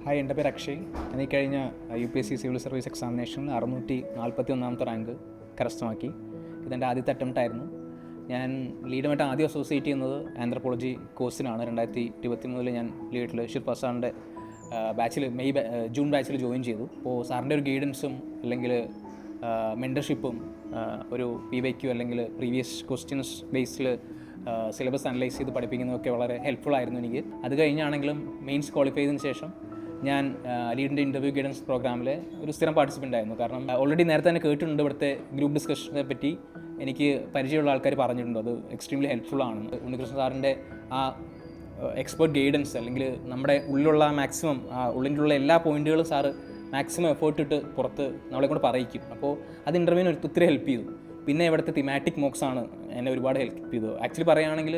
Hi, എൻ്റെ പേര് അക്ഷയ്. ഞാൻ ഈ കഴിഞ്ഞ UPSC സിവിൽ സർവീസ് എക്സാമിനേഷനിൽ 641 റാങ്ക് കരസ്ഥമാക്കി. ഇതെൻ്റെ ആദ്യത്തെ അറ്റംപ്റ്റ് ആയിരുന്നു. ഞാൻ ലീഡുമായിട്ട് ആദ്യം അസോസിയേറ്റ് ചെയ്യുന്നത് ആന്ത്രപ്പോളജി കോഴ്സിനാണ്. 2023 ഞാൻ ലീഡിൽ ഷിർപ്പ സാറിൻ്റെ ബാച്ചിൽ ജൂൺ ബാച്ചിൽ ജോയിൻ ചെയ്തു. അപ്പോൾ സാറിൻ്റെ ഒരു ഗൈഡൻസും അല്ലെങ്കിൽ മെൻറ്റർഷിപ്പും ഒരു PYQ അല്ലെങ്കിൽ പ്രീവിയസ് ക്വസ്റ്റ്യൻസ് ബേസിൽ സിലബസ് അനലൈസ് ചെയ്ത് പഠിപ്പിക്കുന്നതൊക്കെ വളരെ ഹെൽപ്ഫുൾ ആയിരുന്നു എനിക്ക്. അത് കഴിഞ്ഞാണെങ്കിലും മെയിൻസ് ക്വാളിഫൈ ചെയ്തതിന് ശേഷം ഞാൻ ലീഡിൻ്റെ ഇൻ്റർവ്യൂ ഗൈഡൻസ് പ്രോഗ്രാമിൽ ഒരു സ്ഥിരം പാർട്ടിസിപ്പൻ്റ് ആയിരുന്നു. കാരണം ഓൾറെഡി നേരത്തെ തന്നെ കേട്ടിട്ടുണ്ട് ഇവിടുത്തെ ഗ്രൂപ്പ് ഡിസ്കഷനെ പറ്റി. എനിക്ക് പരിചയമുള്ള ആൾക്കാർ പറഞ്ഞിട്ടുണ്ട് അത് എക്സ്ട്രീംലി ഹെൽപ്ഫുൾ ആണ്. ഉണ്ണികൃഷ്ണൻ സാറിൻ്റെ ആ എക്സ്പേർട്ട് ഗൈഡൻസ് അല്ലെങ്കിൽ നമ്മുടെ ഉള്ളിലുള്ള മാക്സിമം ഉള്ളിലുള്ള എല്ലാ പോയിൻറ്റുകളും സാറ് മാക്സിമം എഫേർട്ട് ഇട്ട് പുറത്ത് നമ്മളെ കൊണ്ട് പറയിക്കും. അപ്പോൾ അത് ഇൻ്റർവ്യൂവിന് ഒത്തിരി ഹെൽപ്പ് ചെയ്തു. പിന്നെ ഇവിടുത്തെ തിമാറ്റിക് മോക്സാണ് എന്നെ ഒരുപാട് ഹെൽപ്പ് ചെയ്തത്. ആക്ച്വലി പറയുകയാണെങ്കിൽ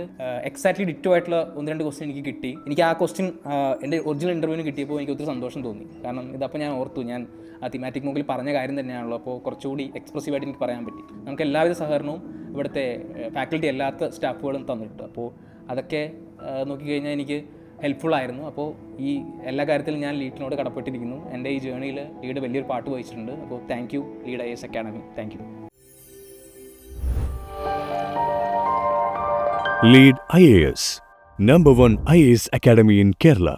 എക്സാക്ട്ലി ഡിറ്റോ ആയിട്ടുള്ള 1-2 ക്വസ്റ്റ്യൻ എനിക്ക് കിട്ടി. എനിക്ക് ആ ക്വസ്റ്റ്യൻ എൻ്റെ ഒറിജിനൽ ഇൻ്റർവ്യൂവിന് കിട്ടിയപ്പോൾ എനിക്ക് ഒത്തിരി സന്തോഷം തോന്നി. കാരണം ഇതപ്പോൾ ഞാൻ ഓർത്തു, ഞാൻ ആ തിമാറ്റിക് മോക്കിൽ പറഞ്ഞ കാര്യം തന്നെയാണല്ലോ. അപ്പോൾ കുറച്ചുകൂടി എക്സ്പ്രസീവായിട്ട് എനിക്ക് പറയാൻ പറ്റി. നമുക്ക് എല്ലാവിധ സഹകരണവും ഇവിടുത്തെ ഫാക്കൽറ്റി അല്ലാത്ത സ്റ്റാഫുകളും തന്നിട്ടുണ്ട്. അപ്പോൾ അതൊക്കെ നോക്കിക്കഴിഞ്ഞാൽ എനിക്ക് ഹെൽപ്ഫുൾ ആയിരുന്നു. അപ്പോൾ ഈ എല്ലാ കാര്യത്തിലും ഞാൻ ലീഡിനോട് കടപ്പെട്ടിരിക്കുന്നു. എൻ്റെ ഈ ജേർണിയിൽ ലീഡ് വലിയൊരു പാട്ട് വഹിച്ചിട്ടുണ്ട്. അപ്പോൾ thank you lead IAS academy. Thank you. Lead IAS, #1 IAS Academy in Kerala.